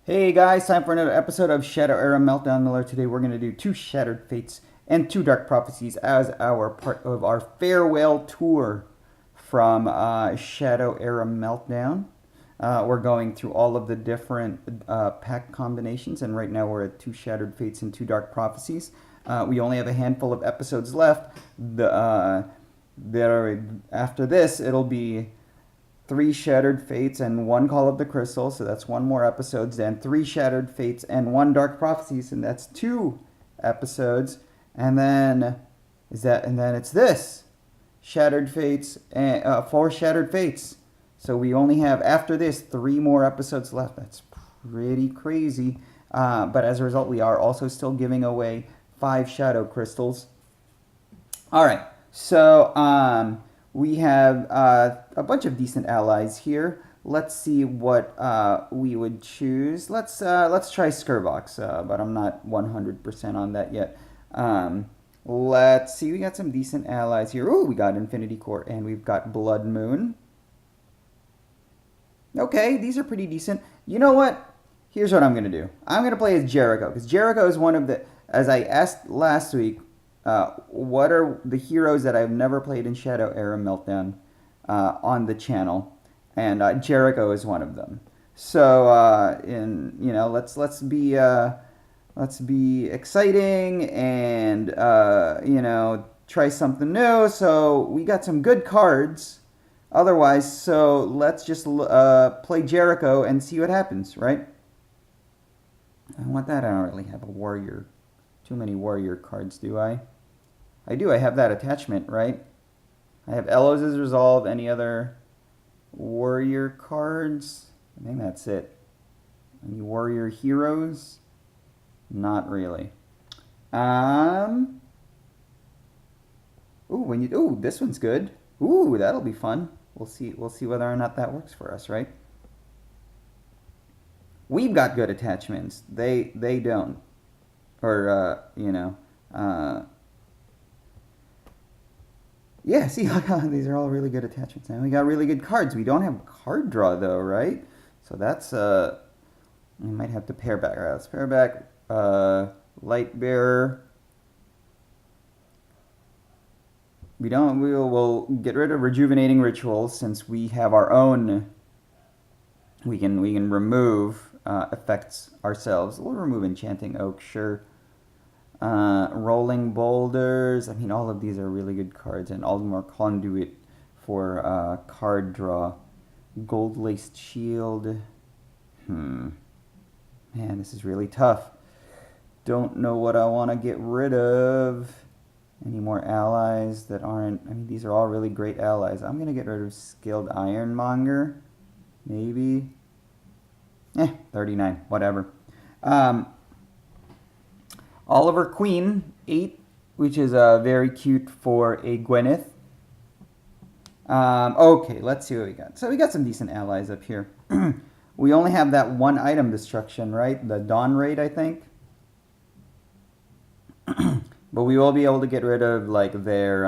Hey guys, time for another episode of Shadow Era Meltdown Miller. Today we're going to do 2 Shattered Fates and 2 Dark Prophecies as our part of our farewell tour from Shadow Era Meltdown. We're going through all of the different pack combinations, and right now we're at 2 Shattered Fates and 2 Dark Prophecies. We only have a handful of episodes left. After this, it'll be 3 Shattered Fates and 1 Call of the Crystal, so that's 1 more episodes. Then 3 Shattered Fates and 1 Dark Prophecies, and that's 2 episodes. And then it's this Shattered Fates and 4 Shattered Fates. So we only have after this 3 more episodes left. That's pretty crazy. But as a result, we are also still giving away 5 Shadow Crystals. All right, so we have a bunch of decent allies here. Let's see what we would choose. Let's try Skirbox, but I'm not 100% on that yet. Let's see. We got some decent allies here. Ooh, we got Infinity Core and we've got Blood Moon. Okay, these are pretty decent. You know what? Here's what I'm gonna do. I'm gonna play as Jericho because Jericho is one of the. As I asked last week, what are the heroes that I've never played in Shadow Era Meltdown on the channel, and Jericho is one of them. So let's be exciting and try something new. So we got some good cards. Otherwise, so let's just play Jericho and see what happens, right? I want that. I don't really have a warrior. Too many warrior cards, do I? I do. I have that attachment, right? I have Elos' Resolve. Any other warrior cards? I think that's it. Any warrior heroes? Not really. Ooh, this one's good. Ooh, that'll be fun. We'll see whether or not that works for us, right? We've got good attachments. They don't. Or yeah, see, these are all really good attachments. And we got really good cards. We don't have card draw, though, right? So that's, we might have to pair back. All right, let's pair back Light Bearer. We'll get rid of Rejuvenating Rituals since we have our own. We can remove effects ourselves. We'll remove Enchanting Oak, sure. Rolling Boulders. I mean, all of these are really good cards. And Aldemar Conduit for card draw. Gold Laced Shield. Man, this is really tough. Don't know what I want to get rid of. Any more allies that aren't... I mean, these are all really great allies. I'm going to get rid of Skilled Ironmonger. Maybe. 39. Whatever. OliverQueen8, which is very cute for a Gwenneth. Okay, let's see what we got. So we got some decent allies up here. We only have that 1 item destruction, right? The Dawn Raid, I think. But we will be able to get rid of like their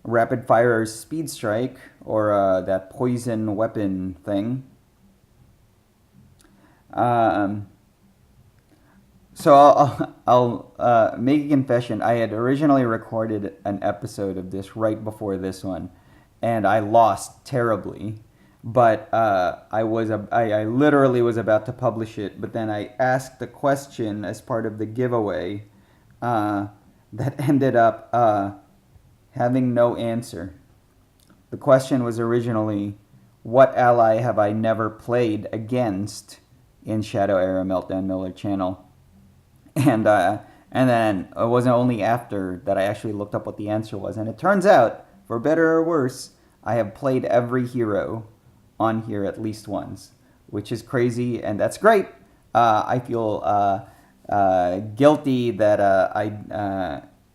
Rapid Fire Speed Strike or that poison weapon thing. So I'll make a confession. I had originally recorded an episode of this right before this one, and I lost terribly. But I literally was about to publish it, but then I asked a question as part of the giveaway that ended up having no answer. The question was originally, what ally have I never played against in Shadow Era Meltdown Miller channel? And then it wasn't only after that I actually looked up what the answer was. And it turns out, for better or worse, I have played every hero on here at least once, which is crazy, and that's great. I feel guilty that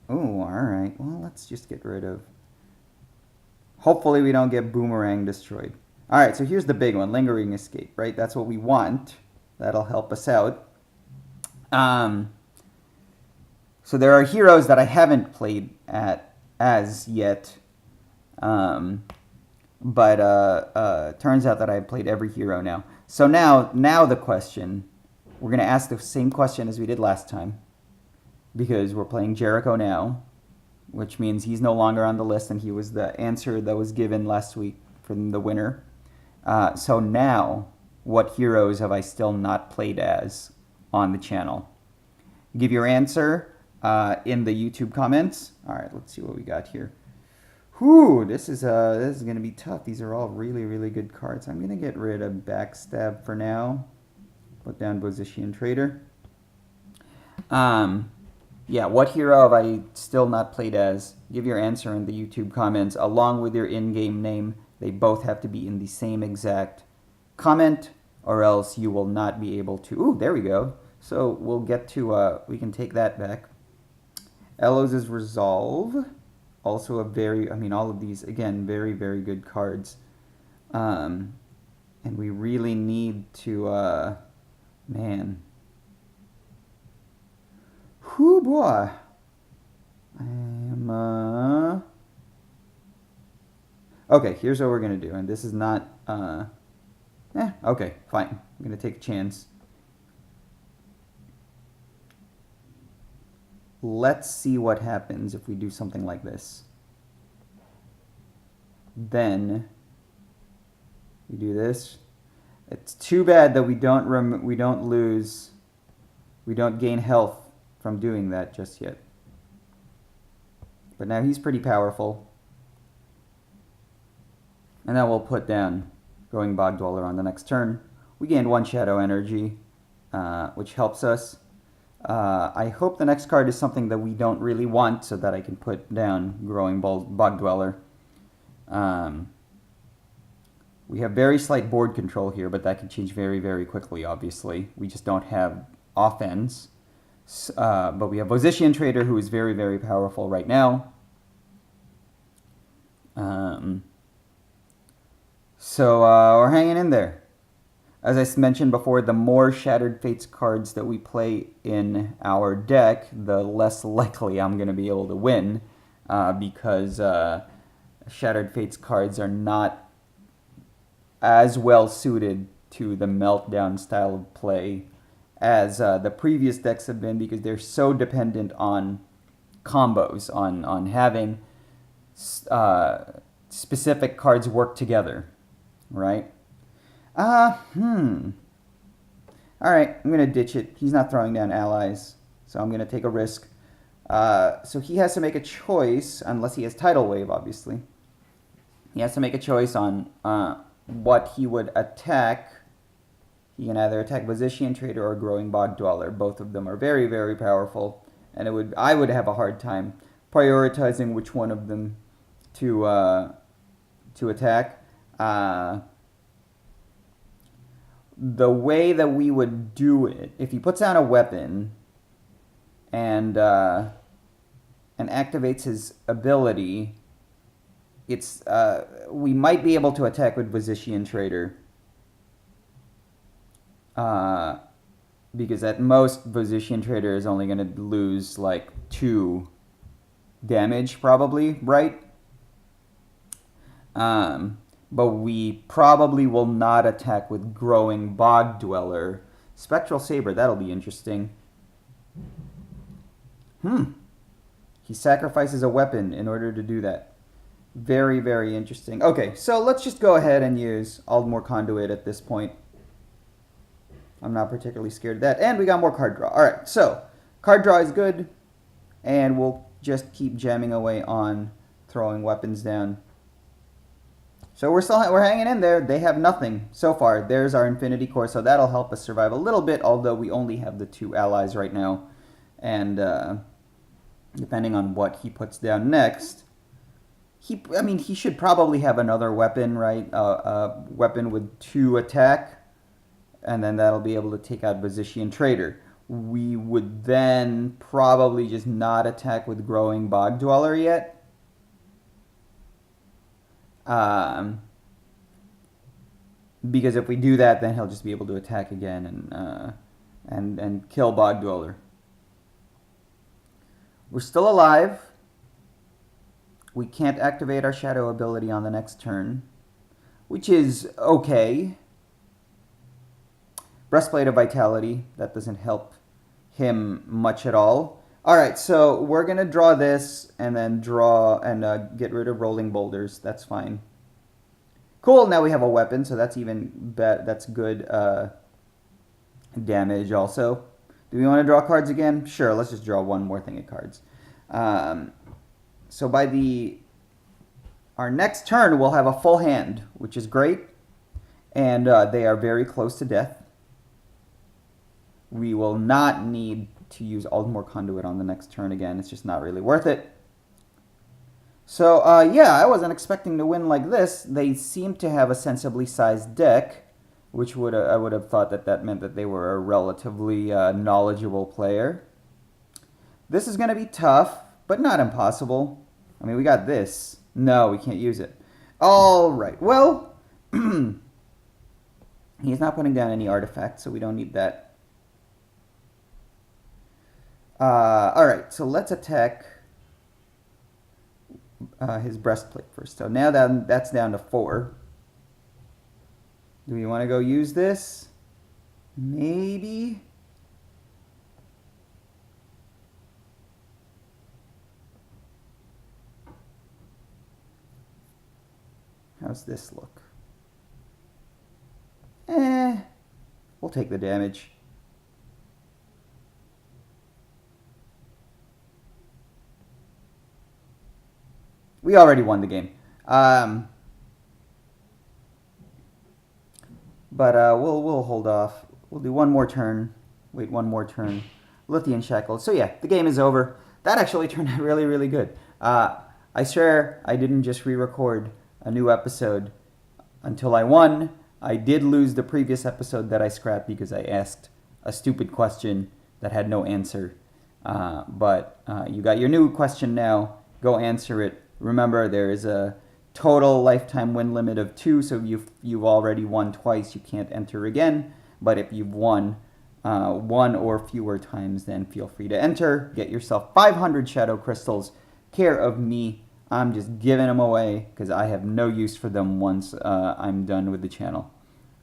alright. Well, let's just get rid of... Hopefully we don't get Boomerang destroyed. Alright, so here's the big one, Lingering Escape, right? That's what we want. That'll help us out. So there are heroes that I haven't played as yet, But turns out that I've played every hero now. So now the question, we're going to ask the same question as we did last time. Because we're playing Jericho now, which means he's no longer on the list, and he was the answer that was given last week from the winner. So now, what heroes have I still not played as on the channel? Give your answer in the YouTube comments. All right, let's see what we got here. Whew, this is going to be tough. These are all really, really good cards. I'm going to get rid of Backstab for now. Put down Position Trader. Yeah, what hero have I still not played as? Give your answer in the YouTube comments along with your in-game name. They both have to be in the same exact comment, or else you will not be able to. Ooh, there we go. So we'll get to, we can take that back. Elos' Resolve. Also a very, all of these, again, very, very good cards. And we really need to, man. Whew, boy. I am, okay, here's what we're going to do. And this is not, okay, fine. I'm going to take a chance. Let's see what happens if we do something like this. Then we do this. It's too bad that we don't gain health from doing that just yet. But now he's pretty powerful. And then we'll put down Growing Bog Dweller on the next turn. We gained 1 Shadow Energy, which helps us. I hope the next card is something that we don't really want, so that I can put down Growing Bog Dweller. We have very slight board control here, but that can change very, very quickly, obviously. We just don't have offense. But we have Position Trader, who is very, very powerful right now. So we're hanging in there. As I mentioned before, the more Shattered Fates cards that we play in our deck, the less likely I'm going to be able to win, because Shattered Fates cards are not as well suited to the Meltdown style of play as the previous decks have been, because they're so dependent on combos, on having specific cards work together, right? Alright, I'm going to ditch it. He's not throwing down allies, so I'm going to take a risk. So he has to make a choice, unless he has Tidal Wave, obviously. He has to make a choice on what he would attack. He can either attack Position Trader or Growing Bog Dweller. Both of them are very, very powerful, and I would have a hard time prioritizing which one of them to attack. The way that we would do it, if he puts down a weapon and activates his ability, it's we might be able to attack with Position Trader, because at most Position Trader is only going to lose like 2 damage, probably, right? But we probably will not attack with Growing Bog Dweller. Spectral Saber, that'll be interesting. He sacrifices a weapon in order to do that. Very, very interesting. Okay, so let's just go ahead and use Aldmore Conduit at this point. I'm not particularly scared of that. And we got more card draw. Alright, so card draw is good. And we'll just keep jamming away on throwing weapons down. So we're hanging in there. They have nothing so far. There's our Infinity Core, so that'll help us survive a little bit, although we only have the 2 allies right now. And depending on what he puts down next, he should probably have another weapon, right? A weapon with 2 attack, and then that'll be able to take out Position Trader. We would then probably just not attack with Growing Bog Dweller yet. Because if we do that, then he'll just be able to attack again and kill Bog Dweller. We're still alive. We can't activate our Shadow ability on the next turn. which is okay. Breastplate of Vitality, that doesn't help him much at all. Alright, so we're going to draw this and then draw and get rid of Rolling Boulders. That's fine. Cool, now we have a weapon, so that's that's good damage also. Do we want to draw cards again? Sure, let's just draw one more thing of cards. So by our next turn, we'll have a full hand, which is great. And they are very close to death. We will not need to use Aldmore Conduit on the next turn again. It's just not really worth it. So, yeah, I wasn't expecting to win like this. They seem to have a sensibly sized deck, which I would have thought that meant that they were a relatively knowledgeable player. This is going to be tough, but not impossible. I mean, we got this. No, we can't use it. All right. Well, he's not putting down any artifacts, so we don't need that. All right, so let's attack his breastplate first. So now that's down to 4. Do we want to go use this? Maybe. How's this look? We'll take the damage. We already won the game. But we'll hold off. We'll do one more turn. Wait one more turn. Lithian Shackles. So yeah, the game is over. That actually turned out really, really good. I swear I didn't just re-record a new episode until I won. I did lose the previous episode that I scrapped because I asked a stupid question that had no answer. But you got your new question now. Go answer it. Remember, there is a total lifetime win limit of 2, so you've already won twice. You can't enter again. But if you've won 1 or fewer times, then feel free to enter. Get yourself 500 Shadow Crystals. Care of me. I'm just giving them away because I have no use for them once I'm done with the channel.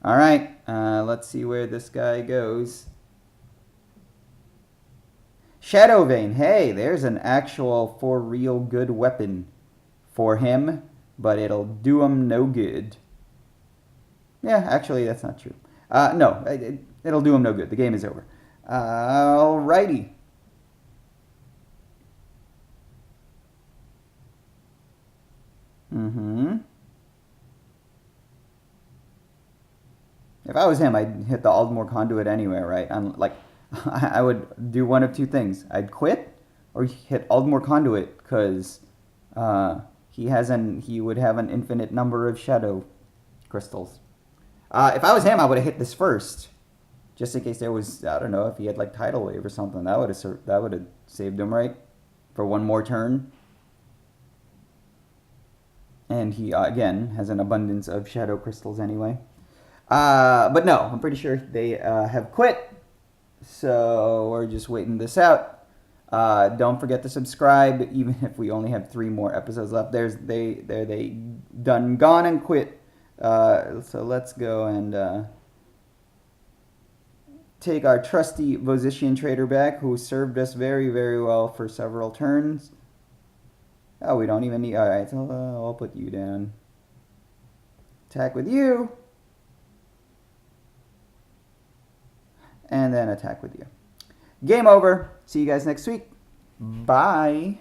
All right, let's see where this guy goes. Shadow Vein. Hey, there's an actual for real good weapon for him, but it'll do him no good. Yeah, actually, that's not true. No, it'll do him no good. The game is over. Alrighty. If I was him, I'd hit the Aldmore Conduit anyway, right? I would do one of two things. I'd quit or hit Aldmore Conduit because he would have an infinite number of shadow crystals. If I was him, I would have hit this first, just in case there was, I don't know, if he had like Tidal Wave or something. That would have saved him, right, for one more turn. And he again has an abundance of shadow crystals anyway. But no, I'm pretty sure they have quit. So we're just waiting this out. Don't forget to subscribe, even if we only have 3 more episodes left. They done gone and quit. So let's go and take our trusty Vosician trader back, who served us very, very well for several turns. Oh, we don't even need... Alright, so I'll put you down. Attack with you. And then attack with you. Game over. See you guys next week. Bye.